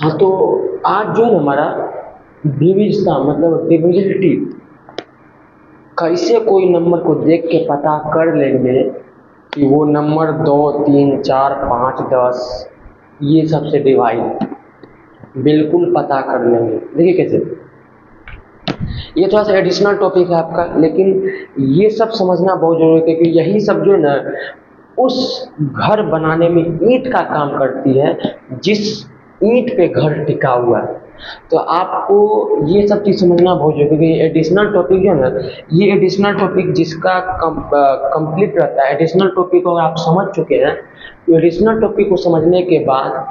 हाँ, तो आज जो है हमारा विविधता मतलब डिविजिबिलिटी, कैसे कोई नंबर को देख के पता कर लेंगे कि वो नंबर 2, 3, 4, 5, 10 ये सबसे डिवाइड बिल्कुल पता कर लेंगे। देखिए कैसे, ये थोड़ा सा एडिशनल टॉपिक है आपका, लेकिन ये सब समझना बहुत जरूरी है कि यही सब जो है ना उस घर बनाने में ईंट का काम करती है जिस ईंट पे घर टिका हुआ है। तो आपको ये सब चीज़ समझना बहुत जरूरी है क्योंकि एडिशनल टॉपिक जो है ना, ये एडिशनल टॉपिक जिसका कंप्लीट रहता है, एडिशनल टॉपिक को अगर आप समझ चुके हैं तो एडिशनल टॉपिक को समझने के बाद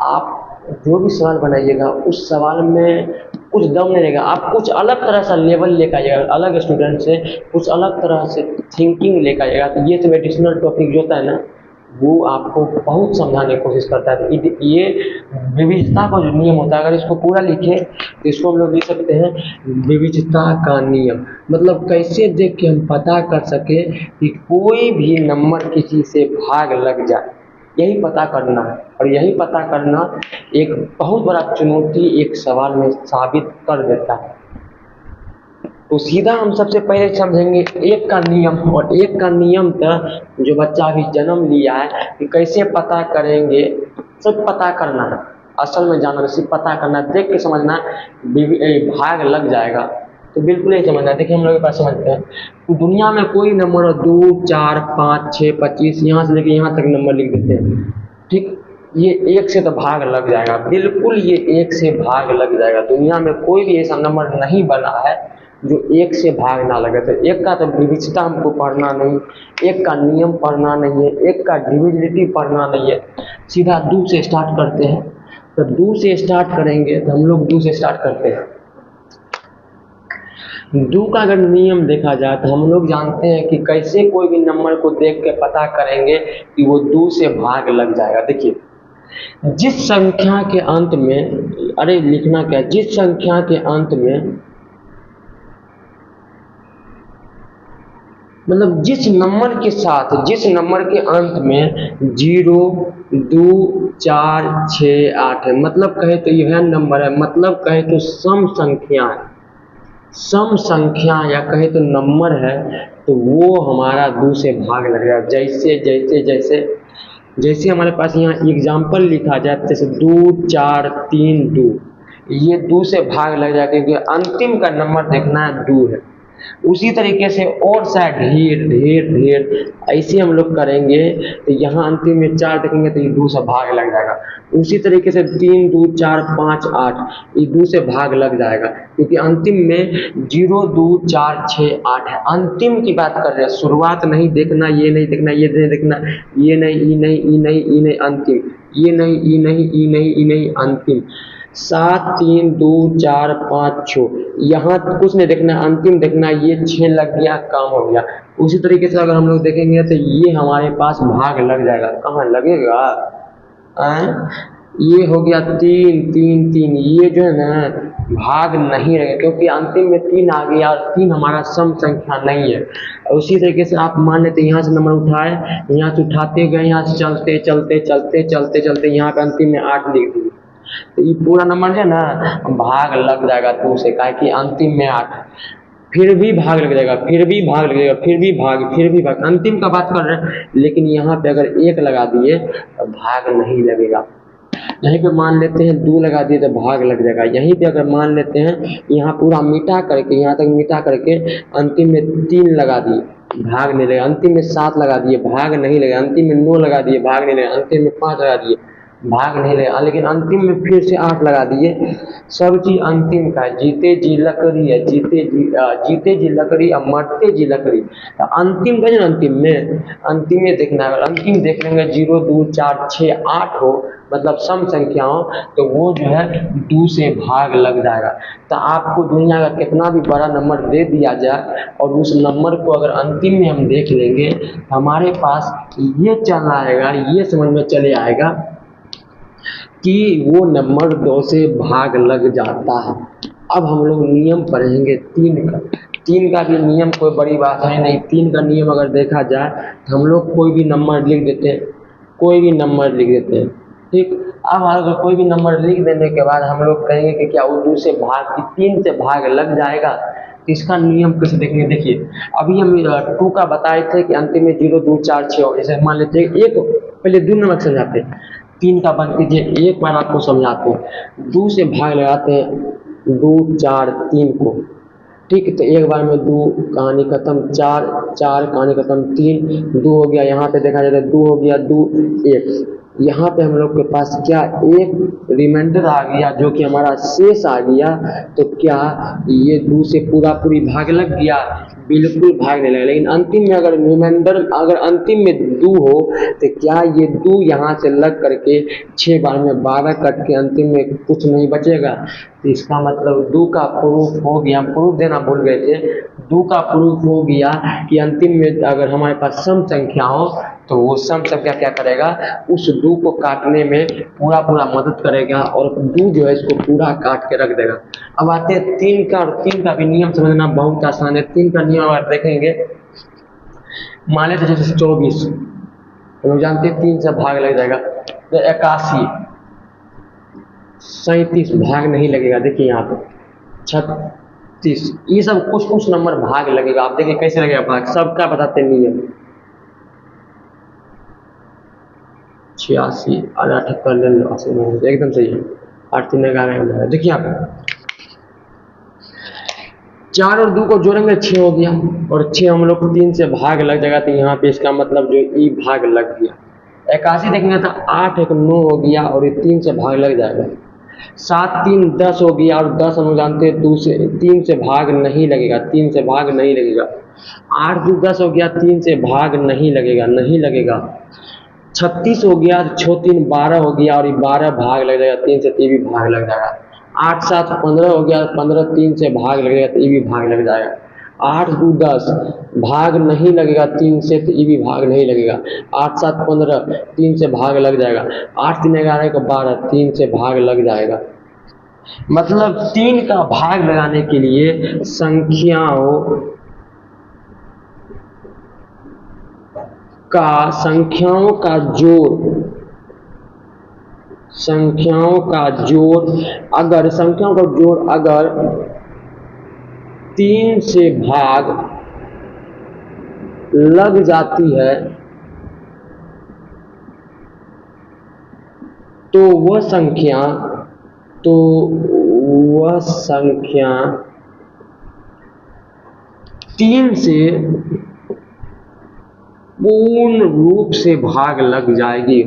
आप जो भी सवाल बनाइएगा उस सवाल में कुछ दम नहीं रहेगा, आप कुछ अलग तरह से लेवल लेकर आइएगा, अलग स्टूडेंट से कुछ अलग तरह से थिंकिंग लेकर आइएगा। तो ये सब एडिशनल टॉपिक जो होता है ना वो आपको बहुत समझाने की कोशिश करता है। तो ये विविधता का जो नियम होता है, अगर इसको पूरा लिखें तो इसको हम लोग लिख सकते हैं विविधता का नियम। मतलब कैसे देख के हम पता कर सके कि कोई भी नंबर किसी से भाग लग जाए, यही पता करना है। और यही पता करना एक बहुत बड़ा चुनौती एक सवाल में साबित कर देता है। तो सीधा हम सबसे पहले समझेंगे एक का नियम, और एक का नियम तो जो बच्चा अभी जन्म लिया है कि कैसे पता करेंगे, सब पता करना है, असल में जानना सिर्फ पता करना, देख के समझना भाग लग जाएगा तो बिल्कुल नहीं समझना है। देखिए हम लोग एक बार समझते हैं, तो दुनिया में कोई नंबर 2, 4, 5, 6, 25 यहाँ से लेके यहाँ तक नंबर लिख देते हैं, ठीक। ये एक से तो भाग लग जाएगा, बिल्कुल ये एक से भाग लग जाएगा। दुनिया में कोई भी ऐसा नंबर नहीं बना है जो एक से भाग ना लगे। तो एक का तो विविधता हमको पढ़ना नहीं, एक का नियम पढ़ना नहीं है, एक का डिविजिबिलिटी पढ़ना नहीं है, सीधा 2 से स्टार्ट करते हैं। तो 2 से स्टार्ट करेंगे तो हम लोग 2 से स्टार्ट करते हैं। 2 का अगर नियम देखा जाए तो हम लोग जानते हैं कि कैसे कोई भी नंबर को देख के पता करेंगे कि वो 2 से भाग लग जाएगा। देखिए, जिस संख्या के अंत में, अरे लिखना क्या, जिस संख्या के अंत में मतलब जिस नंबर के साथ, जिस नंबर के अंत में 0, 2, 4, 6, 8 है, मतलब कहे तो यह नंबर है, मतलब कहे तो सम संख्या है, सम संख्या या कहे तो नंबर है, तो वो हमारा 2 से भाग लगेगा। जैसे जैसे जैसे जैसे हमारे पास यहाँ एग्जाम्पल लिखा जाए, जैसे 2, 4, 3, 2, ये 2 से भाग लग जाएगा क्योंकि अंतिम का नंबर देखना है 2 है। उसी तरीके से और शायद ढेर ढेर ढेर ऐसे हम लोग करेंगे तो यहाँ अंतिम में 4 देखेंगे तो ये 2 से भाग लग जाएगा। उसी तरीके से 3, 2, 4, 5, 8 ये 2 से भाग लग जाएगा क्योंकि अंतिम में 0, 2, 4, 6, 8 है। अंतिम की बात कर रहे हैं, शुरुआत नहीं देखना, ये नहीं देखना, ये नहीं देखना, ये नहीं, ई नहीं, ई नहीं, ई नहीं, अंतिम, ये नहीं, ई नहीं, ई नहीं, ई नहीं, अंतिम। 7, 3, 2, 4, 5, 6 यहाँ कुछ नहीं देखना, अंतिम देखना, ये 6 लग गया, काम हो गया। उसी तरीके से अगर हम लोग देखेंगे तो ये हमारे पास भाग लग जाएगा। कहाँ लगेगा? ये हो गया 3, 3, 3, ये जो है ना भाग नहीं रहेगा क्योंकि अंतिम में 3 आ गया और 3 हमारा सम संख्या नहीं है। उसी तरीके से आप मान लेते यहाँ से नंबर उठाए, यहाँ से उठाते गए, यहाँ से चलते चलते चलते चलते चलते यहाँ पे अंतिम में 8 लिख दिए, तो ये पूरा नंबर जो है ना भाग लग जाएगा 2 से, काहे कि अंतिम में 8, फिर भी भाग लग जाएगा, फिर भी भाग लगेगा, फिर भी भाग, फिर भी भाग, अंतिम का बात कर रहे हैं। लेकिन यहाँ पे अगर 1 लगा दिए तो भाग नहीं लगेगा। यहीं पे मान लेते हैं 2 लगा दिए तो भाग लग जाएगा। यहीं पे अगर मान लेते हैं यहाँ पूरा मिटा करके, यहाँ तक मिटा करके अंतिम में 3 लगा दिए, भाग नहीं लगेगा। अंतिम में 7 लगा दिए, भाग नहीं लगेगा। अंतिम में 9 लगा दिए, भाग नहीं लगेगा। अंतिम में 5 लगा दिए, भाग नहीं लगेगा। लेकिन अंतिम में फिर से 8 लगा दिए, सब चीज अंतिम का है। जीते जी लकड़ी है, जीते जी लकड़ी और मरते जी लकड़ी। तो अंतिम का जो अंतिम में देखना है। अगर अंतिम देख लेंगे 0, 2, 4, 6, 8 हो, मतलब सम संख्या हो, तो वो जो है 2 से भाग लग जाएगा। तो आपको दुनिया का कितना भी बड़ा नंबर दे दिया जाए और उस नंबर को अगर अंतिम में हम देख लेंगे, हमारे पास ये चल आएगा, ये समझ में चले आएगा कि वो नंबर 2 से भाग लग जाता है। अब हम लोग नियम पढ़ेंगे 3 का। 3 का भी नियम कोई बड़ी बात है नहीं। 3 का नियम अगर देखा जाए तो हम लोग कोई भी नंबर लिख देते हैं, कोई भी नंबर लिख देते हैं, ठीक। अब अगर कोई भी नंबर लिख देने के बाद हम लोग कहेंगे कि क्या वो 2 से भाग की 3 से भाग लग जाएगा, तो इसका नियम कैसे देखेंगे। देखिए अभी हम 2 का बताए थे कि अंतिम में 0 2 4 6 और जैसे मान लेते हैं एक पहले 2 नंबर समझाते हैं, 3 का बंद कीजिए, एक बार आपको समझाते हैं। 2 से भाग लगाते हैं 2 4 3 को, ठीक है, तो एक बार में 2 कहानी खत्म, 4 4 कहानी खत्म, 3 2 हो गया, यहाँ पे देखा जाए तो 2 हो गया, 2 1, यहाँ पे हम लोग के पास क्या एक रिमाइंडर आ गया जो कि हमारा शेष आ गया। तो क्या ये 2 से पूरा पूरी भाग लग गया, बिल्कुल भाग नहीं लगा। लेकिन अंतिम में अगर रिमाइंडर अगर अंतिम में 2 हो तो क्या ये 2 यहाँ से लग करके 6 बार में 12 कट के अंतिम में कुछ नहीं बचेगा। तो इसका मतलब 2 का प्रूफ हो गया, हम प्रूफ देना भूल गए थे। 2 का प्रूफ हो गया कि अंतिम में अगर हमारे पास सम संख्या हो तो वो सम संख्या क्या करेगा, उस 2 को काटने में पूरा पूरा मदद करेगा और 2 जो है इसको पूरा काट के रख देगा। अब आते हैं 3 का, और 3 का भी नियम समझना बहुत आसान है। 3 का नियम अगर देखेंगे, मान लेते जैसे 24 हम लोग जानते हैं 3 से भाग लग जाएगा, तो 81 37 भाग नहीं लगेगा। देखिए यहाँ पे 36, ये सब कुछ कुछ नंबर भाग लगेगा। आप देखिए कैसे लगेगा भाग, सबका बताते हैं नियम। 86 और 78 एकदम सही है, 8 3 11। देखिए यहाँ पे 4 और 2 को जोड़ेंगे 6 हो गया, और 6 हम लोग 3 से भाग लग जाएगा, तो यहाँ पे इसका मतलब जो ई भाग लग गया। 81 देखेंगे तो 8 1 9 हो गया और ये 3 से भाग लग जाएगा। 7 3 10 हो गया, और 10 हम जानते हैं 2 से 3 से भाग नहीं लगेगा, 3 से भाग नहीं लगेगा। 8 2 10 हो गया, 3 से भाग नहीं लगेगा, नहीं लगेगा। 36 हो गया, 6 3 12 हो गया, और ये 12 भाग लग जाएगा, 3 से ये भी भाग लग जाएगा। 8 7 15 हो गया, 15 3 से भाग लगेगा, तो ये भी भाग लग जाएगा। 8 2 10 भाग नहीं लगेगा 3 से, तो ये भी भाग नहीं लगेगा। 8 7 15 3 से भाग लग जाएगा। 8 3 11 को 12 3 से भाग लग जाएगा। मतलब 3 का भाग लगाने के लिए संख्याओं का जोड़ अगर 3 से भाग लग जाती है तो वह संख्या 3 से पूर्ण रूप से भाग लग जाएगी,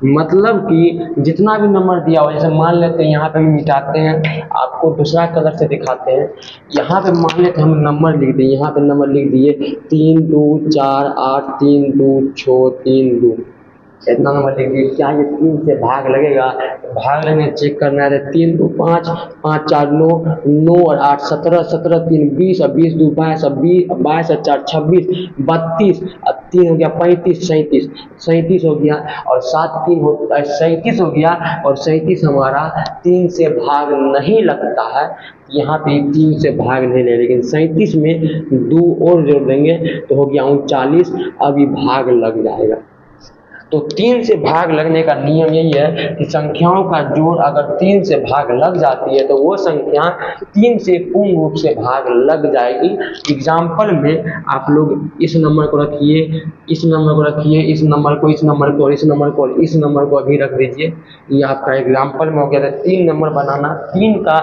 मतलब कि जितना भी नंबर दिया हो, जैसे मान लेते हैं यहाँ पे हम मिटाते हैं, आपको दूसरा कलर से दिखाते हैं। यहाँ पे मान लेते हैं हम नंबर लिख दिए, यहाँ पे नंबर लिख दिए 3 2 4 8 3 2 6 3 2, इतना नंबर लिख दिए। क्या ये 3 से भाग लगेगा? भाग लगने चेक करना है। 3 2 5 5 4 9 9 और 8 17 17 3 20 और 20 2 22 और 22 और 4 26 32 और 3 हो गया 35 37 हो गया, और 7 3 होता है 37 हो गया, और 37 हमारा 3 से भाग नहीं लगता है। यहाँ पे 3 से भाग नहीं ले, लेकिन 37 में 2 और जोड़ देंगे तो हो गया 39, अभी भाग लग जाएगा। तो 3 से भाग लगने का नियम यही है कि संख्याओं का जोड़ अगर 3 से भाग लग जाती है तो वो संख्या 3 से पूर्ण रूप से भाग लग जाएगी। एग्जाम्पल में आप लोग इस नंबर को रखिए, इस नंबर को रखिए, इस नंबर को, इस नंबर को, इस नंबर को, इस नंबर को अभी रख दीजिए। ये आपका एग्जाम्पल में हो गया। 3 नंबर बनाना, 3 का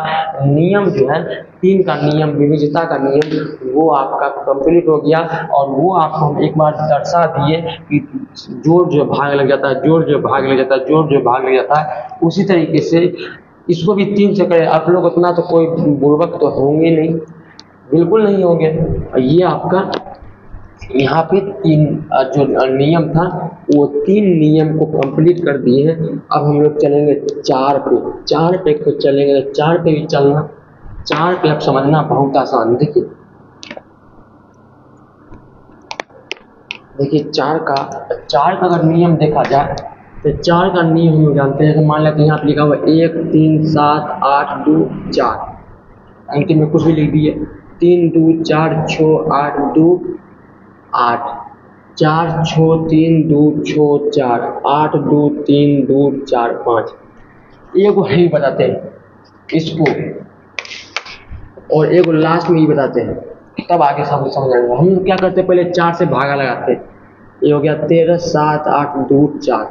नियम जो है, 3 का नियम, विविधता का नियम, वो आपका कंप्लीट हो गया। और वो आपको हम एक बार दर्शा दिए कि जोड़ जो भाग लग जाता है, जोड़ जो भाग लग जाता है, जोड़ जो भाग लग जाता है, उसी तरीके से इसको भी 3 से करें। आप लोग उतना तो कोई बुर्बक तो होंगे नहीं, बिल्कुल नहीं होंगे। ये आपका यहाँ पे 3 जो नियम था वो 3 नियम को कंप्लीट कर दिए हैं। अब हम लोग चलेंगे 4 पे। 4 पे को चलेंगे, 4 पे भी चलना, 4 पे आप समझना बहुत आसान। देखिए 4 का अगर नियम देखा जाए तो 4 का नियम हम जानते हैं। मान लेते हैं यहाँ पे लिखा हुआ 1 3 7 8 2 4, अंकित में कुछ भी लिख दिए, 3 2 4 6 8 2 8 4 छो 3 2 छो 4 8 2 3 2 4 5। एगो है बताते हैं इसको, और एगो लास्ट में ही बताते हैं, तब आगे सब समझ आएगा। हम क्या करते हैं, पहले 4 से भागा लगाते हैं। ये हो गया 13 7 8 2 4।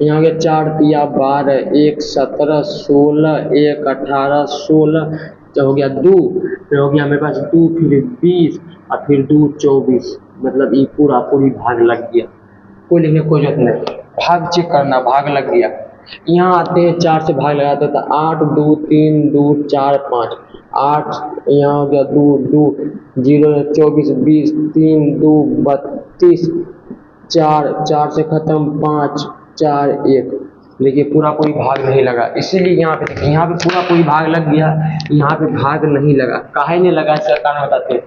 यहाँ हो गया 4 तिया 12 1 17 16 1 18 16, जब हो गया 2, फिर हो गया मेरे पास 2, फिर 20 और फिर 2 24। मतलब ये पूरी भाग लग गया, कोई लिखने कोई जरूरत नहीं, भाग चेक करना, भाग लग गया। यहाँ आते हैं 4 से भाग लगाते हैं तो 8 2 3 2 4 5 8, यहाँ हो गया 2 2 0 24 20 3 2 32 4 4 से खत्म 5 4 1। देखिए पूरा कोई भाग नहीं लगा, इसीलिए यहाँ पे देखिए यहाँ पे पूरा कोई भाग लग गया, यहाँ पे भाग नहीं लगा। काहे नहीं लगा इसका कारण बताते हैं।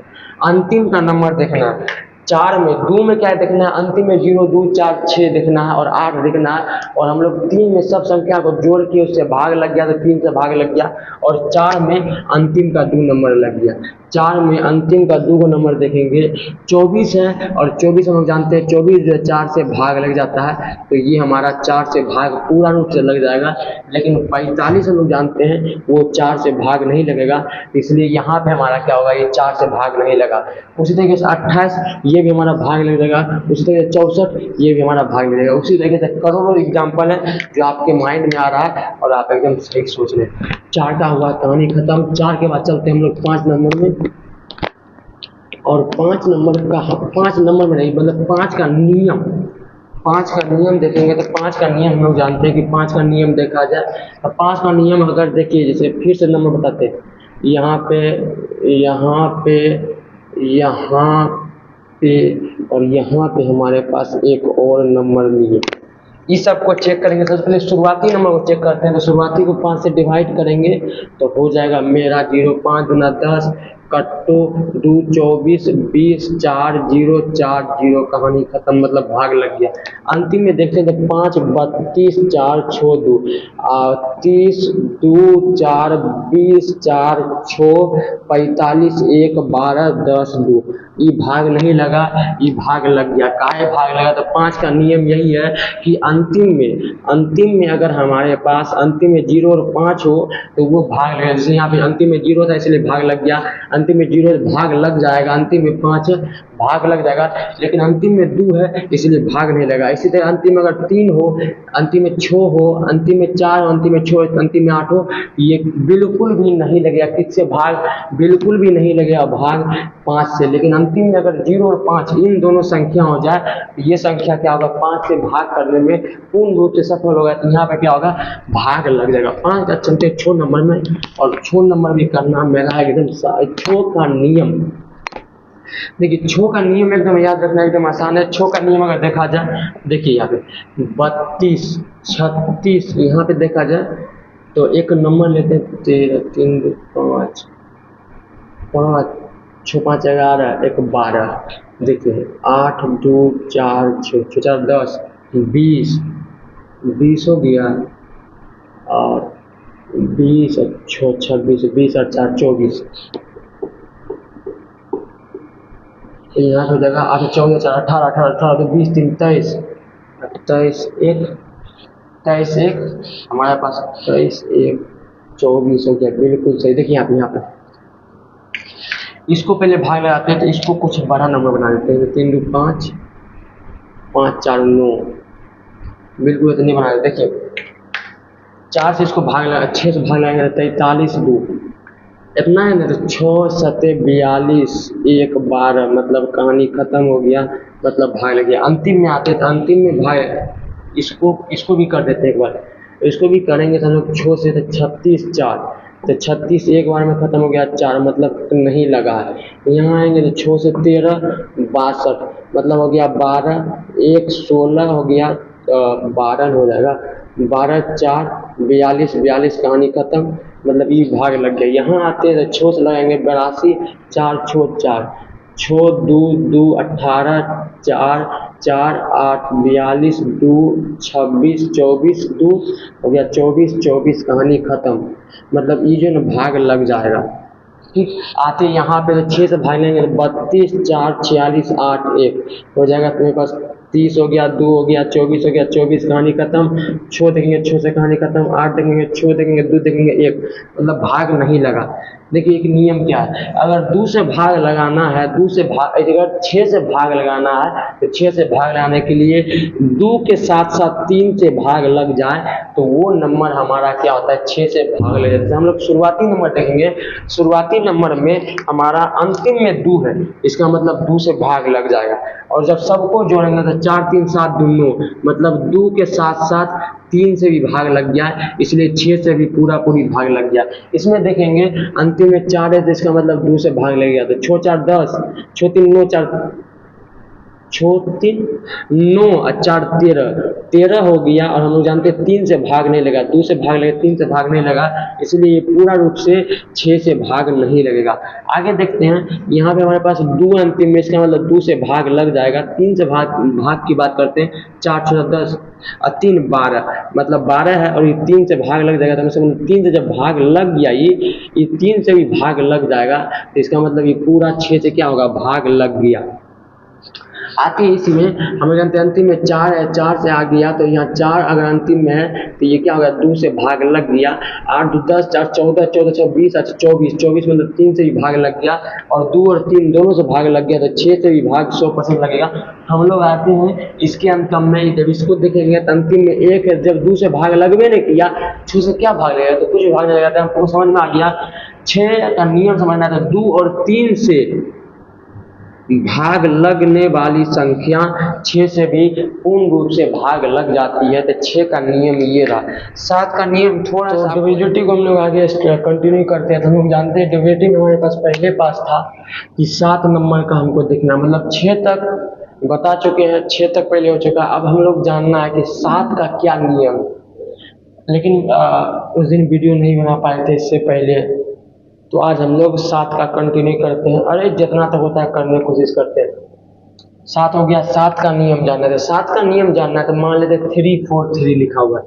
अंतिम का नंबर देखना है, 4 में 2 में क्या देखना है, अंतिम में 0 2 4 6 देखना है और 8 देखना है। और हम लोग 3 में सब संख्या को जोड़ के उससे भाग लग गया तो 3 से भाग लग गया, और 4 में अंतिम का 2 नंबर लग गया। 4 में अंतिम का 2 नंबर देखेंगे 24 है, और 24 हम लोग जानते हैं 24 जो 4 से भाग लग जाता है, तो ये हमारा 4 से भाग पूरा रूप से लग जाएगा। लेकिन 45 हम लोग जानते हैं वो 4 से भाग नहीं लगेगा, इसलिए यहाँ पे हमारा क्या होगा, ये 4 से भाग नहीं लगा। उसी तरीके से 28 ये भी हमारा भाग लग जाएगा, उसी तरीके से 64 ये भी हमारा भाग लगेगा। उसी तरीके से करोड़ों एग्जाम्पल है जो आपके माइंड में आ रहा है और आप एकदम सही सोच रहे हैं। 4 का हुआ, कहानी खत्म। 4 के बाद चलते हैं हम लोग 5 नंबर में, और 5 नंबर में नहीं, मतलब 5 का नियम, 5 का नियम देखेंगे तो 5 का नियम हम लोग जानते हैं कि 5 का नियम देखा जाए तो 5 का नियम अगर देखिए, जैसे फिर से नंबर बताते हैं, यहाँ पे यहाँ पे यहाँ पे और यहाँ पे हमारे पास एक और नंबर नहीं है। इस सब को चेक करेंगे, सबसे पहले शुरुआती नंबर को चेक करते हैं। तो शुरुआती को 5 से डिवाइड करेंगे तो हो जाएगा मेरा 0 5 गुना 10 कट्टो 2 24 20 4 0 4 0, कहानी खत्म, मतलब भाग लग गया। अंतिम में देखते हैं तो 5 32 4 6 2 30 2 4 20 4 6 45 1 12 10 2। ये भाग नहीं लगा, ये भाग लग गया। काहे भाग लगा, तो 5 का नियम यही है कि अंतिम में अगर हमारे पास अंतिम में 0 और 5 हो तो वो भाग लगेगा। जैसे यहाँ पे अंतिम में 0 था इसलिए भाग लग गया, अंतिम में 0 भाग लग जाएगा, अंतिम में 5 भाग लग जाएगा, लेकिन अंतिम में 2 है इसलिए भाग नहीं लगा। इसी तरह अंतिम में अगर 3 हो, अंतिम में 6 हो, अंतिम में 4 हो, अंतिम में 6, अंतिम में 8 हो, ये बिल्कुल भी नहीं लगेगा। किससे भाग बिल्कुल भी नहीं लगेगा, भाग 5 से। लेकिन अंतिम में अगर 0 और 5 इन दोनों संख्या हो जाए तो ये संख्या क्या होगा, 5 से भाग करने में पूर्ण रूप से सफल होगा, तो यहाँ पे क्या होगा, भाग लग जाएगा। 5 का चलते 6 नंबर में, और 6 नंबर में करना मेरा एकदम 6 का नियम। देखिए 6 का नियम एकदम याद रखना एकदम आसान है। 6 का नियम अगर देखा जाए, देखिए यहाँ पे 32 36, यहाँ पे देखा जाए तो एक नंबर लेते हैं 13 3 2 5 5 6 5 11 1 12। देखिए 8 2 4 6 6 4 10 20 हो गया, और 20 और 6 26 20 और 4 24। यहाँ हो जाएगा 8 14 4 18 18 18 तो 20 3 23 23 1 हमारे पास 23 1 24 हो गया, बिल्कुल सही। देखिए यहाँ पे इसको पहले भाग लगाते हैं तो इसको कुछ बड़ा नंबर बना देते हैं। 3 2 5 5 4 9, बिल्कुल इतनी बना देते। देखिए 4 से इसको भाग लगा, 6 से भाग लगाएंगे 43 2, इतना है ना, तो 6 7 42 1 12, मतलब कहानी खत्म हो गया, मतलब भाग लग गया। अंतिम में आते तो अंतिम में भाग इसको भी कर देते एक बार, इसको भी करेंगे तो हम लोग 6 से 36 4, तो 36 एक बार में खत्म हो गया 4, मतलब नहीं लगा है। यहाँ आएंगे तो 6 से 13 62, मतलब हो गया 12 1 16 हो गया, 12 हो जाएगा 12 4 42 42, कहानी खत्म, मतलब ये भाग लग गया। यहाँ आते हैं तो 6 से लगाएंगे 82 4 6 4 6 2 2 18 4 4 8 42 2 26 24 2 हो गया 24 24, कहानी खत्म, मतलब ये जो ना भाग लग जाएगा। ठीक। आते यहाँ पे तो 6 से भाग लेंगे तो 32 4 46 8 1 हो जाएगा। तुम्हारे पास 30 हो गया, 2 हो गया, 24 हो गया, 24 कहानी खत्म। 6 देखेंगे, 6 से कहानी खत्म। 8 देखेंगे, 6 देखेंगे, 2 देखेंगे, 1, मतलब भाग नहीं लगा। देखिए एक नियम क्या है, अगर 2 से भाग लगाना है, 2 से भाग, अगर 6 से भाग लगाना है तो 6 से भाग लगाने के लिए 2 के साथ साथ 3 से भाग लग जाए तो वो नंबर हमारा क्या होता है, 6 से भाग लग जाता है। हम लोग शुरुआती नंबर देखेंगे, शुरुआती नंबर में हमारा अंतिम में 2 है, इसका मतलब 2 से भाग लग जाएगा। और जब सबको जोड़ेंगे तो 4 3 7 2 9, मतलब 2 के साथ साथ 3 से भी भाग लग गया, इसलिए 6 से भी पूरी भाग लग गया। इसमें देखेंगे अंतिम में 4 है तो इसका मतलब 2 से भाग लग गया, तो 6 4 10, 6 3 9 4, 6 3 9 और 4 13 हो गया। और हम लोग जानते हैं 3 से भाग नहीं लगा, 2 से भाग लगा, 3 से भाग नहीं लगा, इसलिए ये पूरा रूप से 6 से भाग नहीं लगेगा। आगे देखते हैं, यहाँ पे हमारे पास 2 अंतिम में, इसका मतलब 2 से भाग लग जाएगा। 3 से भाग की बात करते हैं, 4 6 10 और 3 12, मतलब 12 है और ये 3 से भाग लग जाएगा, तो मतलब 3 से जब भाग लग गया, ये 3 से भी भाग लग जाएगा, तो इसका मतलब ये पूरा 6 से क्या होगा, भाग लग गया। आते ही इसमें हमें जानते हैं अंतिम में 4 है, 4 से आ गया तो यहाँ 4 अगर अंतिम में है तो ये क्या होगा, 2 से भाग लग गया। 8 2 10, 4 14, 14 6 20, अच्छा 24 मतलब 3 से भी भाग लग गया और 2 और 3 दोनों से भाग लग गया, तो 6 से भी भाग 100% लगेगा। हम लोग आते हैं इसके अंतिम में, जब इसको देखेंगे तो अंतिम में 1 है, जब 2 से भाग लगवे नहीं किया, 6 से क्या भाग लगेगा, तो कुछ भी भाग नहीं लगता। हमको समझ में आ गया, 6 का नियम समझना था, 2 और 3 से भाग लगने वाली संख्या 6 से भी पूर्ण रूप से भाग लग जाती है, तो 6 का नियम ये रहा। 7 का नियम थोड़ा सा डिविजिबिलिटी को हम लोग आगे कंटिन्यू करते हैं। तो हम लोग जानते हैं डिविजिबिलिटी में हमारे पास पहले पास था कि 7 नंबर का हमको देखना, मतलब 6 तक बता चुके हैं, 6 तक पहले हो चुका। अब हम लोग जानना है कि 7 का क्या नियम, लेकिन उस दिन वीडियो नहीं बना पाए थे इससे पहले, तो आज हम लोग 7 का कंटिन्यू करते हैं। अरे जितना तक होता है करने की कोशिश करते हैं। 7 हो गया, 7 का नियम जानना है। 7 का नियम जानना है तो मान लेते 3 4 3 लिखा हुआ है,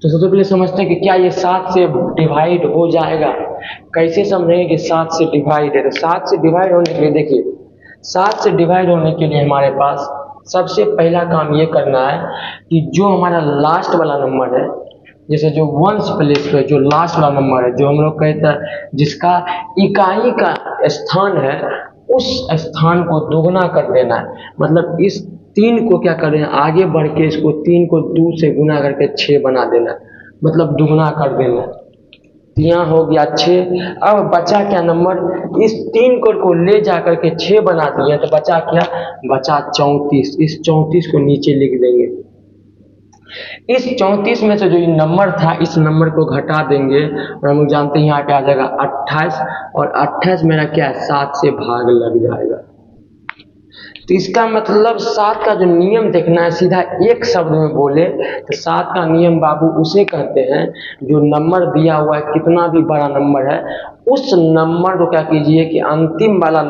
तो सबसे पहले समझते हैं कि क्या ये 7 से डिवाइड हो जाएगा। कैसे समझेंगे कि 7 से डिवाइड है, तो 7 से डिवाइड होने के लिए देखिए, 7 से डिवाइड होने के लिए हमारे पास सबसे पहला काम ये करना है कि जो हमारा लास्ट वाला नंबर है, जैसे जो वंस प्लेस पे जो लास्ट वाला नंबर है, जो हम लोग कहते हैं जिसका इकाई का स्थान है, उस स्थान को दोगुना कर देना है। मतलब इस 3 को क्या करें, आगे बढ़ के इसको 3 को 2 से गुना करके 6 बना देना, मतलब दुगुना कर देना। यहाँ हो गया 6। अब बचा क्या नंबर, इस 3 को ले जा करके 6 बना दिया, तो बचा क्या, बचा 34। इस 34 को नीचे लिख देंगे। इस 34 में से जो ये नंबर था, इस नंबर को घटा देंगे और हम लोग जानते हैं यहाँ पे आ जाएगा 28, और 28 मेरा क्या है, 7 से भाग लग जाएगा। तो इसका मतलब 7 का जो नियम देखना है, सीधा एक शब्द में बोले तो 7 का नियम बाबू उसे कहते हैं जो नंबर दिया हुआ है, कितना भी बड़ा नंबर है, उस नंबर को क्या कीजिए कि अंतिम वाले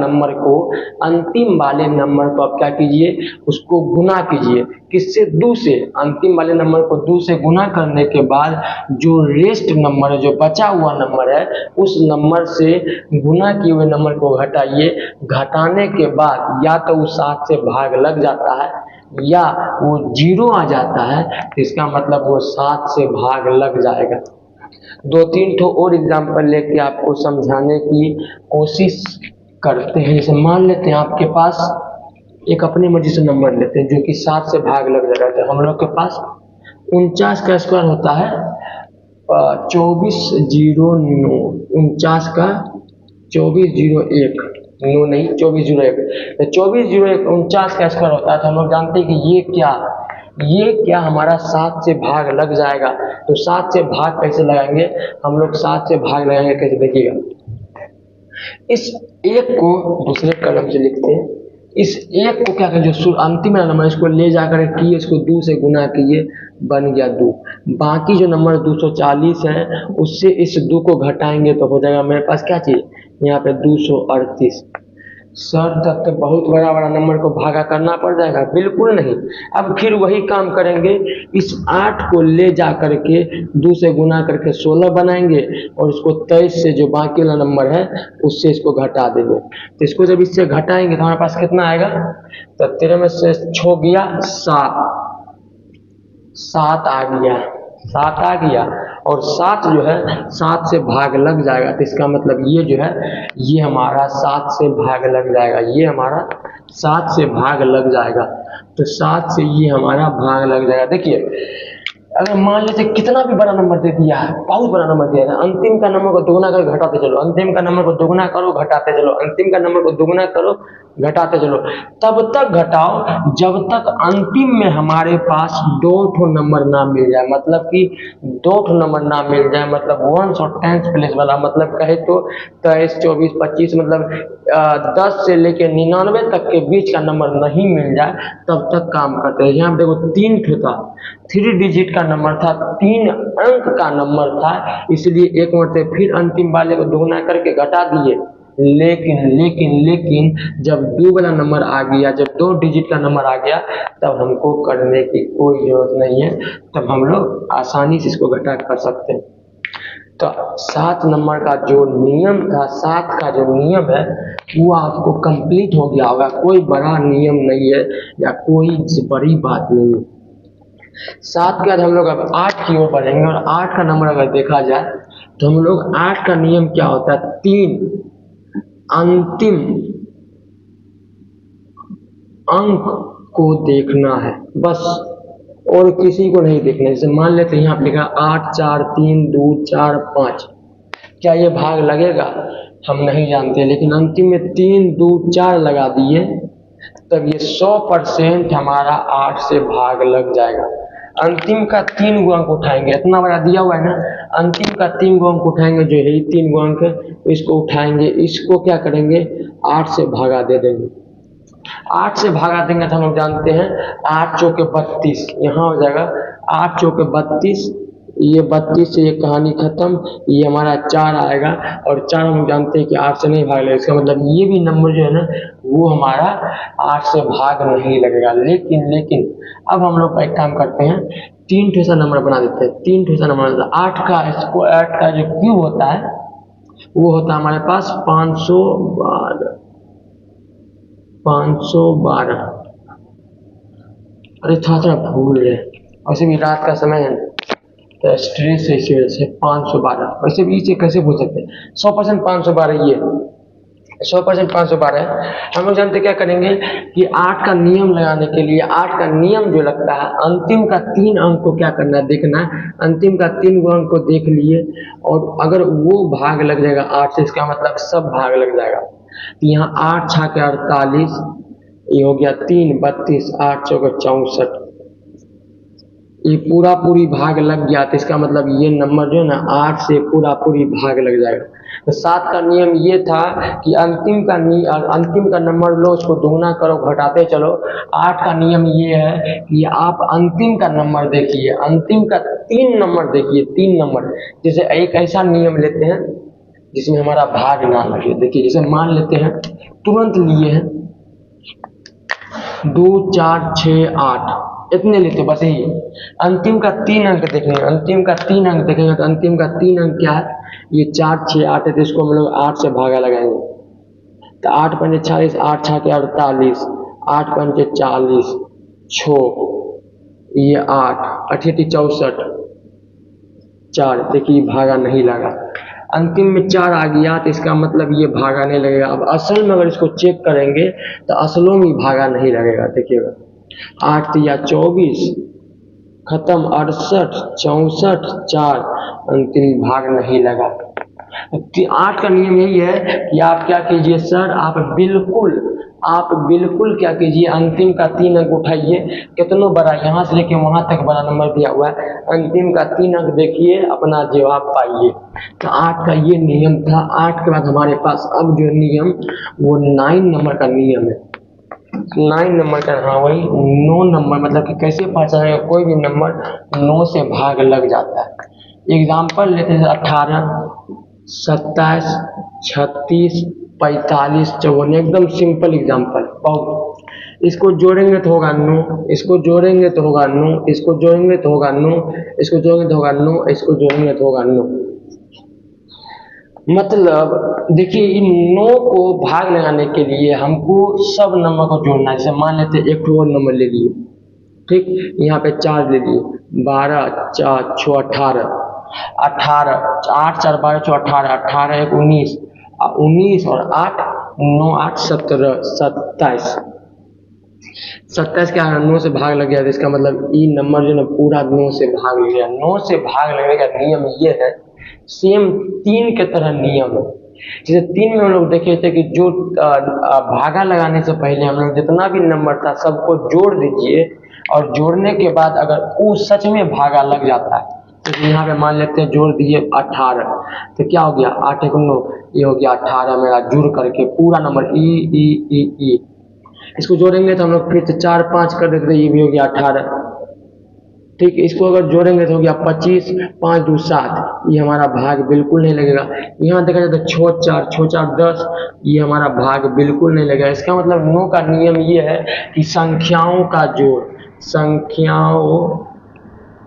नंबर को आप क्या कीजिए, उसको गुना कीजिए। किससे, 2 से। अंतिम वाले नंबर को 2 से गुना करने के बाद जो रेस्ट नंबर है, जो बचा हुआ नंबर है, उस नंबर से गुना किए हुए नंबर को घटाइए। घटाने के बाद या तो वो 7 से भाग लग जाता है या वो 0 आ जाता है, तो इसका मतलब वो 7 से भाग लग जाएगा। 2-3 ठो और एग्जाम्पल लेके आपको समझाने की कोशिश करते हैं। जैसे मान लेते हैं आपके पास एक अपनी मर्जी से नंबर लेते हैं जो कि 7 से भाग लग जाएगा, तो हम लोग के पास 49 का स्क्वायर होता है 2409, 49 का 2401, नो नहीं 2401, तो 2401 49 का स्क्वायर होता है। तो हम लोग जानते हैं कि ये क्या हमारा 7 से भाग लग जाएगा। तो 7 से भाग कैसे लगाएंगे हम लोग, 7 से भाग लगाएंगे कैसे, देखिएगा। इस 1 को दूसरे कलम से लिखते हैं। इस 1 को क्या करें, जो अंतिम नंबर इसको ले जाकर किए, इसको 2 से गुना किए, बन गया 2। बाकी जो नंबर 240 है, उससे इस 2 को घटाएंगे तो हो जाएगा मेरे पास क्या चीज़, यहाँ पे 238। सर तब तो बहुत बड़ा बड़ा नंबर को भागा करना पड़ जाएगा, बिल्कुल नहीं। अब फिर वही काम करेंगे, इस 8 को ले जा करके 2 से गुना करके 16 बनाएंगे और इसको 23 से जो बाकी वाला नंबर है उससे इसको घटा देंगे। तो इसको जब इससे घटाएंगे तो हमारे पास कितना आएगा, तो 13 में से 6 गया 7 आ गया, 7 आ गया और 7 जो है 7 से भाग लग जाएगा। तो इसका मतलब ये जो है ये हमारा 7 से भाग लग जाएगा, ये हमारा 7 से भाग लग जाएगा। तो 7 से ये हमारा भाग लग जाएगा। देखिए अगर मान लेते कितना भी बड़ा नंबर दे दिया है, बहुत बड़ा नंबर दिया है, अंतिम का नंबर को दोगुना कर घटाते चलो, अंतिम का नंबर को दोगुना करो घटाते चलो, अंतिम का नंबर को दोगुना करो घटाते चलो, तब तक घटाओ जब तक अंतिम में हमारे पास 2 ठो नंबर ना मिल जाए। मतलब कि 2 ठो नंबर ना मिल जाए, मतलब 1 और 10 प्लेस वाला, मतलब कहे तो 23, 24, 25, मतलब 10 से लेके 99 तक के बीच का नंबर नहीं मिल जाए तब तक काम करते हैं। यहाँ देखो 3 ठो था, 3 डिजिट का नंबर था, 3 अंक का नंबर था, इसलिए एक मरतबा फिर अंतिम वाले को दोगुना करके घटा दिए। लेकिन जब 2 वाला नंबर आ गया, जब 2 डिजिट का नंबर आ गया, तब हमको करने की कोई जरूरत नहीं है, तब हम लोग आसानी से इसको घटा कर सकते हैं। तो 7 नंबर का जो नियम था, 7 का जो नियम है वो आपको कंप्लीट हो गया होगा। कोई बड़ा नियम नहीं है या कोई बड़ी बात नहीं है। 7 के बाद हम लोग अब 8 की ओर बढ़ेंगे और 8 का नंबर अगर देखा जाए तो हम लोग 8 का नियम क्या होता है, 3 अंतिम अंक को देखना है बस, और किसी को नहीं देखना। जैसे मान लेते हैं यहाँ पे लिखा 8, 4, 3, 2, 4, 5, क्या ये भाग लगेगा हम नहीं जानते, लेकिन अंतिम में 3, 2, 4 लगा दिए तब ये 100% हमारा 8 से भाग लग जाएगा। अंतिम का 3 गो अंक उठाएंगे, इतना बड़ा दिया हुआ है ना, अंतिम का 3 गो अंक उठाएंगे, जो है 3 गो अंक इसको उठाएंगे, इसको क्या करेंगे 8 से भागा दे देंगे। 8 से भागा देंगे तो हम लोग जानते हैं 8 चौके 32, यहाँ हो जाएगा 8 चौके 32, ये 32 से ये कहानी खत्म, ये हमारा 4 आएगा और 4 हम जानते हैं कि 8 से नहीं भाग लगेगा। इसका मतलब ये भी नंबर जो है ना वो हमारा 8 से भाग नहीं लगेगा। लेकिन अब हम लोग एक काम करते हैं, 3 ठो ऐसा नंबर बना देते हैं, 3 ठो ऐसा नंबर, 8 का इसको 8 का जो क्यूब होता है वो होता है हमारे पास 512। अरे थोड़ा भूल गए, वैसे भी रात का समय है तो स्ट्रेस है, इसी वजह से 512। वैसे भी इसे कैसे भूल सकते हैं, 100% 512, ये 100% 512 है। हम लोग जानते क्या करेंगे कि 8 का नियम लगाने के लिए, 8 का नियम जो लगता है, अंतिम का 3 अंक को क्या करना है देखना है, अंतिम का 3 अंक को देख लिए और अगर वो भाग लग जाएगा 8 से, इसका मतलब सब भाग लग जाएगा। तो यहाँ 8 छा के 48, ये हो गया 3, 32, 8 चौके 64, ये पूरी भाग लग गया। तो इसका मतलब ये नंबर जो है ना 8 से पूरी भाग लग जाएगा। तो 7 का नियम ये था कि अंतिम का नंबर लो, उसको दोगुना करो घटाते चलो। 8 का नियम ये है कि आप अंतिम का नंबर देखिए, अंतिम का 3 नंबर देखिए, 3 नंबर। जैसे एक ऐसा नियम लेते हैं जिसमें हमारा भाग ना लगे। देखिए जैसे मान लेते हैं, तुरंत लिए हैं 2, 4, 6, 8, इतने लेते बस यही। अंतिम का 3 अंक देखेंगे, अंतिम का 3 अंक देखेंगे तो अंतिम का 3 अंक क्या है, ये 4, 6, 8 है, तो इसको हम लोग 8 से भागा लगाएंगे। तो 8 पंजे 40, 8 छा के 48, 8 पंजे 40, 6, ये 8, 8 64, 4, देखिए भागा नहीं लगा। अंतिम में 4 आ गया तो इसका मतलब ये भागा नहीं लगेगा। अब असल में अगर इसको चेक करेंगे तो असलों में भागा नहीं लगेगा। देखिएगा 8 या 24 खत्म, 68, 64, 4, अंतिम भाग नहीं लगा। 8 का नियम यही है कि आप क्या कीजिए सर, आप बिल्कुल क्या कीजिए, अंतिम का 3 अंक उठाइए, कितना बड़ा यहाँ से लेके वहां तक बड़ा नंबर दिया हुआ है, अंतिम का 3 अंक देखिए, अपना जवाब पाइए। तो 8 का ये नियम था। 8 के बाद हमारे पास अब जो नियम वो 9 नंबर का नियम है। 9 नंबर का, हाँ वही 9 नंबर, मतलब कि कैसे पहचानेगा कोई भी नंबर 9 से भाग लग जाता है। एग्जाम्पल लेते हैं 18, 27, 36, 45 54, एकदम सिंपल एग्जाम्पल। बहुत, इसको जोड़ेंगे तो होगा 9, इसको जोड़ेंगे तो होगा 9, इसको जोड़ेंगे तो होगा 9, इसको जोड़ेंगे तो होगा 9, इसको जोड़ेंगे तो होगा 9। मतलब देखिए इन 9 को भाग लगाने के लिए हमको सब नंबर को जोड़ना है। जैसे मान लेते हैं एक और नंबर ले लिए, ठीक, यहाँ पे 4 ले लिए, 12 4 6 18, 18 8 4 12 6 18, 18 1 19, 19 और 8 9 8 17 27, 27 क्या है 9 से भाग लग गया, तो इसका मतलब ये नंबर जो है पूरा 9 से भाग लग गया। 9 से भाग लगने का नियम ये है, सेम 3 के तरह नियम है। जैसे 3 में हम लोग देखे थे कि जो भागा लगाने से पहले हम लोग जितना भी नंबर था सबको जोड़ दीजिए, और जोड़ने के बाद अगर वो सच में भागा लग जाता है, तो यहाँ पे मान लेते हैं जोड़ दिए 18, तो क्या हो गया 8 1 9, ये हो गया 18 मेरा जुड़ करके पूरा नंबर ई। इसको जोड़ेंगे तो हम लोग फिर से 4 5 कर देते, ये भी हो गया 18, ठीक। इसको अगर जोड़ेंगे तो हो गया 25, 5 2 7, ये हमारा भाग बिल्कुल नहीं लगेगा। यहाँ देखा जाए तो 6 4 10, ये हमारा भाग बिल्कुल नहीं लगेगा। इसका मतलब 9 का नियम ये है कि संख्याओं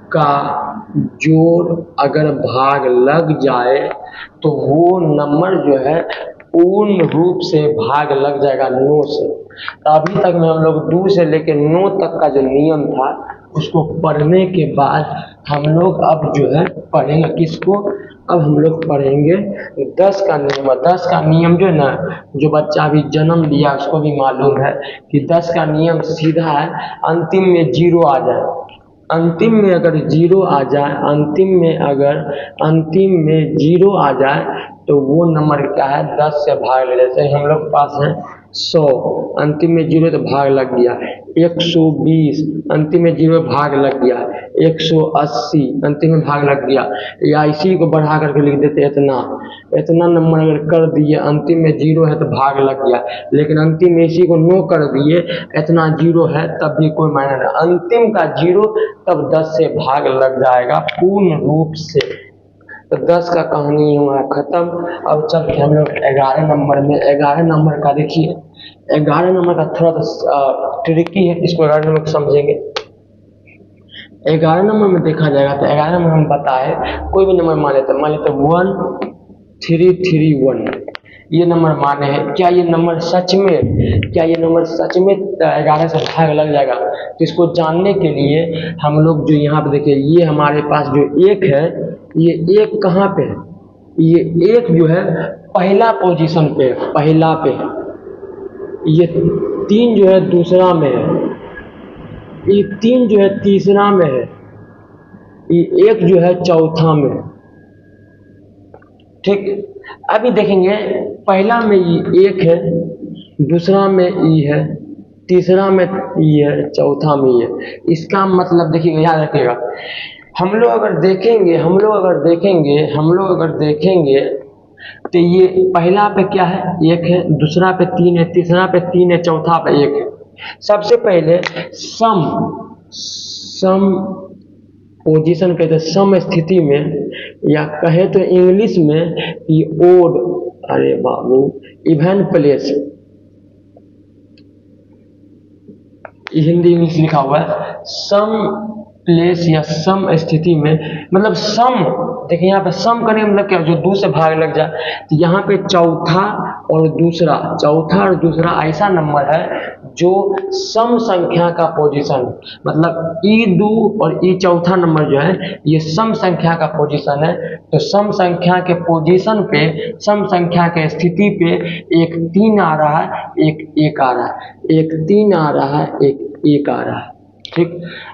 का जोड़ अगर भाग लग जाए तो वो नंबर जो है पूर्ण रूप से भाग लग जाएगा 9 से। तो अभी तक में हम लोग 2 से लेकर 9 तक का जो नियम था उसको पढ़ने के बाद हम लोग अब जो है पढ़ेंगे किसको, अब हम लोग पढ़ेंगे 10 का नियम। 10 का नियम जो है ना, जो बच्चा अभी जन्म लिया उसको भी मालूम है कि 10 का नियम सीधा है, अंतिम में 0 आ जाए, अंतिम में अगर 0 आ जाए, अंतिम में 0 आ जाए तो वो नंबर क्या है 10 से भाग ले। जैसे हम लोग पास है 100, अंतिम में 0 तो भाग लग गया, 120 अंतिम में 0 भाग लग गया, 180 अंतिम में भाग लग गया, या इसी को बढ़ा करके लिख देते इतना नंबर अगर कर दिए, अंतिम में 0 है तो भाग लग गया, लेकिन अंतिम में इसी को 9 कर दिए, इतना 0 है तब भी कोई मायना नहीं, अंतिम का 0 तब 10 से भाग लग जाएगा पूर्ण रूप से। तो 10 का कहानी हुआ खत्म। अब चलते हम लोग 11 नंबर में। 11 नंबर का देखिए, 11 नंबर का थोड़ा सा ट्रिकी है, इसको 11 नंबर को समझेंगे। 11 नंबर में देखा जाएगा तो 11 नंबर हम बताए कोई भी नंबर मान लेते 1 3 3 1, ये नंबर माने हैं। क्या ये नंबर सच में 11 से भाग लग जाएगा? तो इसको जानने के लिए हम लोग जो यहाँ पे देखिए, ये हमारे पास जो 1 है, ये 1 कहाँ पे है? ये 1 जो है पहला पोजीशन पे, पहला पे। ये 3 जो है दूसरा में है, ये 3 जो है तीसरा में है, ये 1 जो है चौथा में। ठीक, अभी देखेंगे पहला में ये 1 है, दूसरा में ई है, तीसरा में ई है, चौथा में ई है। इसका मतलब देखिएगा, याद रखिएगा, हम लोग अगर देखेंगे तो ये पहला पे क्या है 1 है, दूसरा पे 3 है, तीसरा पे 3 है, चौथा पे 1 है। सबसे पहले सम पोजीशन कहते हैं, सम स्थिति में, या कहे तो इंग्लिश में ये ओड, अरे बाबू, इवन प्लेस, हिंदी इंग्लिश लिखा हुआ है, सम प्लेस या सम स्थिति में, मतलब सम, देखिए यहाँ पे सम करने मतलब क्या, जो 2 से भाग लग जाए। तो यहाँ पे चौथा और दूसरा ऐसा नंबर है जो सम संख्या का पोजीशन, मतलब ई2 और ई चौथा नंबर जो है ये सम संख्या का पोजीशन है। तो सम संख्या के पोजीशन पे, सम संख्या के स्थिति पे एक 3 आ रहा है, एक 1 आ रहा है, एक 3 आ रहा है, एक 1 आ रहा है। ठीक,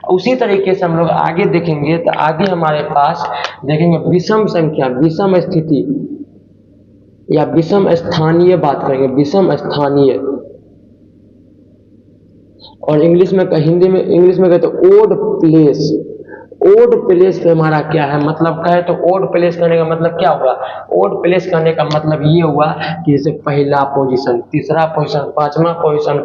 उसी तरीके से हम लोग आगे देखेंगे तो आगे हमारे पास देखेंगे विषम संख्या, विषम स्थिति या विषम स्थानीय बात करेंगे, विषम स्थानीय, और इंग्लिश में कहते ओड प्लेस। ओड प्लेस पे हमारा क्या है, मतलब कहे तो ओड प्लेस करने का मतलब क्या हुआ? ओड प्लेस करने का मतलब ये हुआ कि जैसे पहला पोजीशन, तीसरा पोजीशन, पांचवा पोजीशन,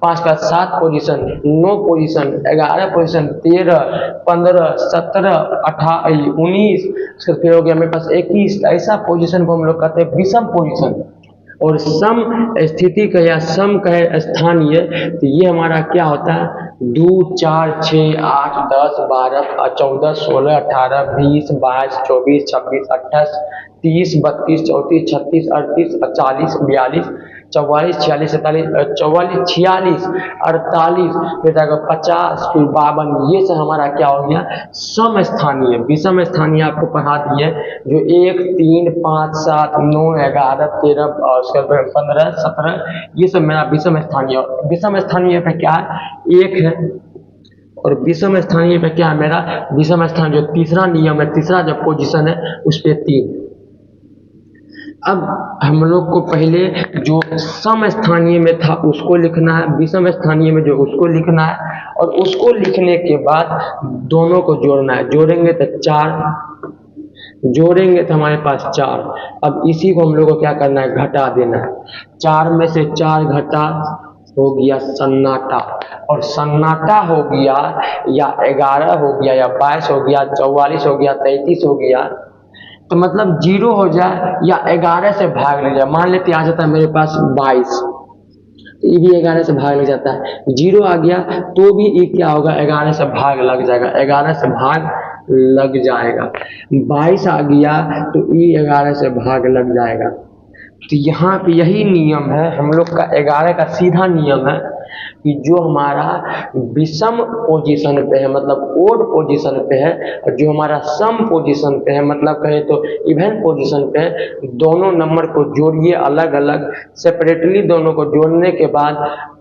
5 का 7 पोजीशन, 9 पोजीशन, 11 पोजीशन, 13 15 17 18 19, फिर हो गया मेरे पास 21। ऐसा पोजीशन को हम लोग कहते हैं विषम पोजीशन। और सम स्थिति का या सम का है स्थानीय, तो ये हमारा क्या होता है 2 4 6 8 10 12 14 16 18 20 22 24 26 28 30 32 34 36 38 40 42 44 46 47 44 46 48 फिर जाएगा 50 फिर 52, ये सब हमारा क्या हो गया सम स्थानीय। विषम स्थानीय आपको पढ़ा दिए जो 1 3 5 7 9 11 13 और उसके बाद 15 17, ये सब मेरा विषम स्थानीय। विषम स्थानीय पे क्या है 1 है, और विषम स्थानीय पे क्या है मेरा विषम स्थान जो तीसरा नियम है, तीसरा जो पोजीशन है उस पे 3। अब हम लोग को पहले जो सम स्थानीय में था उसको लिखना है, विषम स्थानीय में जो उसको लिखना है, और उसको लिखने के बाद दोनों को जोड़ना है। जोड़ेंगे तो 4, जोड़ेंगे तो हमारे पास 4। अब इसी को हम लोग को क्या करना है घटा देना है। 4 में से 4 घटा हो गया सन्नाटा, और सन्नाटा हो गया या 11 हो गया या 22 हो गया 44 हो गया 33 हो गया, तो मतलब 0 हो जाए या 11 से भाग ले जाए। मान लेते आ जाता है मेरे पास 22, ये भी 11 से भाग लग जाता है। 0 आ गया तो भी ये क्या होगा 11 से भाग लग जाएगा, 11 से भाग लग जाएगा। 22 आ गया तो ये 11 से भाग लग जाएगा। तो यहाँ पे यही नियम है हम लोग का 11 का सीधा नियम है कि जो हमारा विषम पोजीशन पे है मतलब ओड पोजीशन पे है, और जो हमारा सम पोजीशन पे है मतलब कहे तो इवन पोजीशन पे है, दोनों नंबर को जोड़िए अलग अलग सेपरेटली, दोनों को जोड़ने के बाद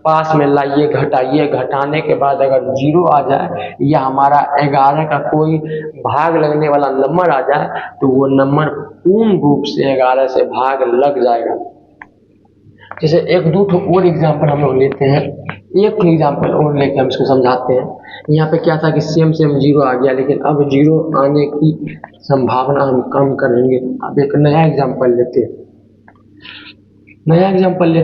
पास में लाइए घटाइए, घटाने के बाद अगर 0 आ जाए या हमारा 11 का कोई भाग लगने वाला नंबर आ जाए तो वो नंबर पूर्ण रूप से 11 से भाग लग जाएगा। जैसे एक दो और एग्जाम्पल हम लोग लेते हैं, एक एग्जाम्पल और लेके हम इसको समझाते हैं। यहाँ पे क्या था कि सेम 0 आ गया, लेकिन अब 0 आने की संभावना हम कम करेंगे। अब एक नया एग्जाम्पल लेते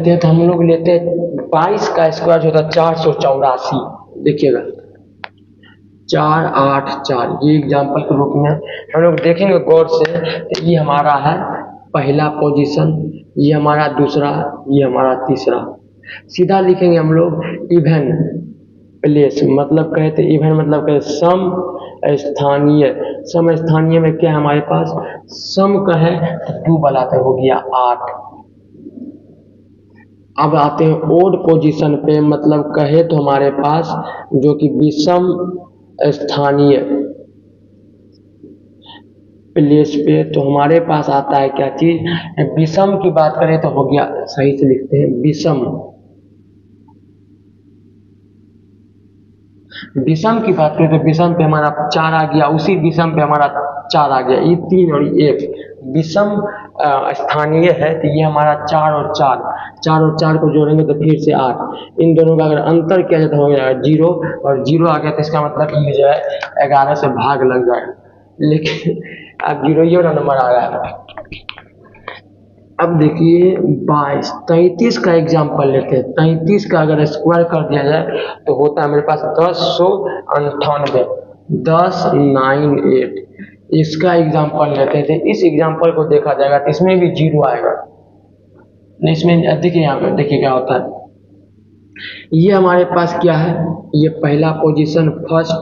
हैं, तो हम लोग लेते हैं 22 का स्क्वायर जो होता है 484। देखिएगा 4 8 4, ये एग्जाम्पल के रूप में हम लोग देखेंगे गौर से। तो ये हमारा है पहला पोजीशन, ये हमारा दूसरा, ये हमारा तीसरा। सीधा लिखेंगे हम लोग इवन प्लेस, मतलब कहते इवन मतलब कहते सम स्थानीय। सम स्थानीय में क्या हमारे पास सम का है तो 2 बनाते हो गया 8। अब आते हैं ओड पोजीशन पे, मतलब कहे तो हमारे पास जो कि विषम स्थानीय प्लेस पे, तो हमारे पास आता है क्या चीज विषम की बात करें तो हो गया, सही से लिखते हैं विषम। विषम की बात करें तो विषम पे हमारा 4 आ गया, उसी विषम पे हमारा 4 आ गया, ये 3 और 1 विषम स्थानीय है। तो ये हमारा 4 और 4 को जोड़ेंगे तो फिर से 8। इन दोनों का अगर अंतर किया जाए तो हो जाएगा 0, और 0 आ गया तो इसका मतलब ये जो है 11 से भाग लग जाएगा। लेकिन अब 0 ये वाला नंबर आ रहा है। अब देखिए 22 33 का एग्जाम्पल लेते हैं। 33 का अगर स्क्वायर कर दिया जाए तो होता है मेरे पास 1098, 1098। इसका एग्जाम्पल लेते थे, इस एग्जाम्पल को देखा जाएगा तो इसमें भी 0 आएगा। इसमें देखिए यहाँ पे देखिए क्या होता है। ये हमारे पास क्या है, ये पहला पोजीशन फर्स्ट,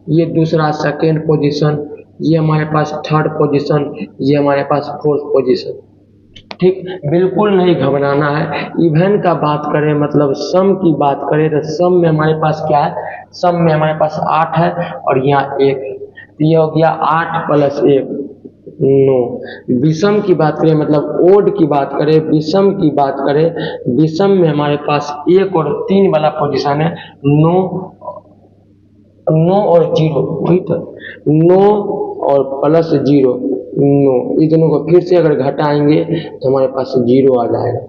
ये दूसरा सेकेंड पोजीशन, ये हमारे पास थर्ड पोजीशन, ये हमारे पास फोर्थ पोजीशन। ठीक, बिल्कुल नहीं घबराना है। इवन का बात करें मतलब सम की बात करें तो सम में हमारे पास क्या है, सम में हमारे पास 8 है और यहाँ 1, ये हो गया 8 + 1 9। विषम की बात करें मतलब ओड की बात करें, विषम की बात करें, विषम में हमारे पास 1 और 3 वाला पोजीशन है, 9 और 0, वही तो 9 और +0 9, इस दोनों को फिर से अगर घटाएंगे तो हमारे पास 0 आ जाएगा।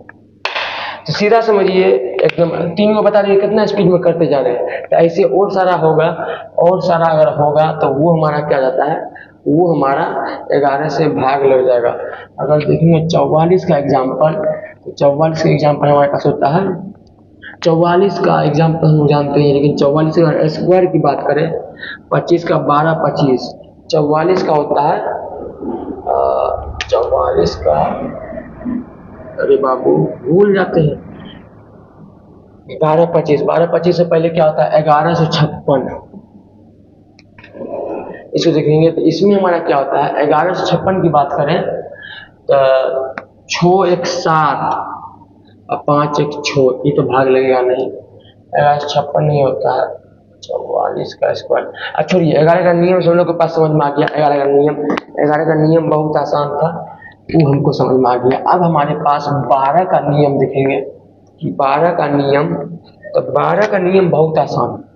तो सीधा समझिए एकदम 3 को बता दीजिए कितना स्पीड में करते जा रहे हैं। तो ऐसे और सारा होगा, और सारा अगर होगा तो वो हमारा क्या जाता है, वो हमारा 11 से भाग लग जाएगा। अगर देखेंगे 44 का एग्जाम्पल, तो 44 का एग्जाम्पल हमारे पास होता है, 44 का एग्जाम्पल हम जानते हैं, लेकिन 44 का स्क्वायर की बात करें 25 का 12 25, 44 का होता है 44 का अरे बाबू भूल जाते हैं। 12 25, 12 25 से पहले क्या होता है? 1156। इसको देखेंगे तो इसमें हमारा क्या होता है? 1156 की बात करें तो 6 1 7 और 5 1 6, ये तो भाग लगेगा नहीं, 1156 नहीं होता है। 44 का स्क्वायर। अच्छा छोड़िए, 11 का नियम हम लोग के पास समझ में आ गया। 11 का नियम बहुत आसान था, वो हमको समझ में आ गया। अब हमारे पास 12 का नियम देखेंगे कि 12 का नियम, तो 12 का नियम बहुत आसान है।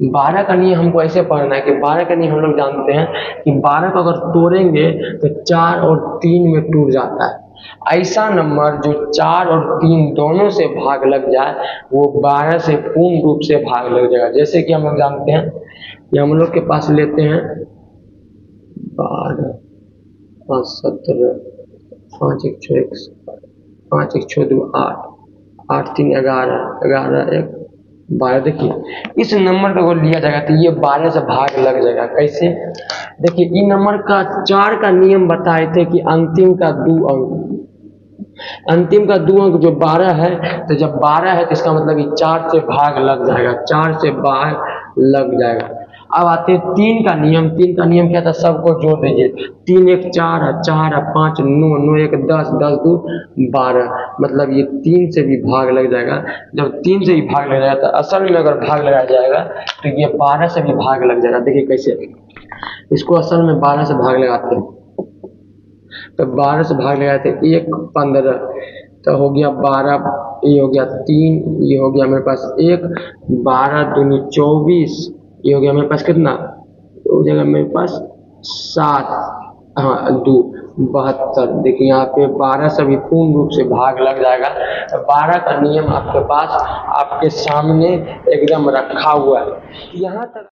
12 का नियम हमको ऐसे पढ़ना है कि 12 का नियम हम लोग जानते हैं कि 12 को अगर तोड़ेंगे तो 4 और 3 में टूट जाता है। ऐसा नंबर जो 4 और 3 दोनों से भाग लग जाए वो 12 से पूर्ण रूप से भाग लग जाएगा। जैसे कि हम लोग जानते हैं कि हम लोग के पास लेते हैं 12 5 17, 5 1 6 1, 5 1 6 2 8, 8 3 11, 11 1 12। देखिए इस नंबर का अगर लिया जाएगा तो ये 12 से भाग लग जाएगा। कैसे? देखिए इन नंबर का 4 का नियम बताए थे कि अंतिम का 2 अंक, अंतिम का 2 अंक जो 12 है, तो जब 12 है तो इसका मतलब कि 4 से भाग लग जाएगा, 4 से भाग लग जाएगा। अब आते हैं 3 का नियम। 3 का नियम क्या था? सबको जोड़ दीजिए। 3 1 4 है, 4 है, 5 9, 9 1 10, 10 2 12, मतलब ये 3 से भी भाग लग जाएगा। जब 3 से भी भाग लग जाएगा तो असल में अगर भाग लगाया जाएगा तो ये 12 से भी भाग लग जाएगा। देखिए कैसे, इसको असल में 12 से भाग लगाते हैं तो 12 से भाग लगाए थे 1 15, तो हो गया 12, ये हो गया 3, ये हो गया मेरे पास 1, 12 दूनी 24, ये हो गया मेरे पास कितना हो जाएगा मेरे पास 7, हाँ 2 72। देखिए यहाँ पे 12 से भी पूर्ण रूप से भाग लग जाएगा। तो 12 का नियम आपके पास आपके सामने एकदम रखा हुआ है। यहाँ तक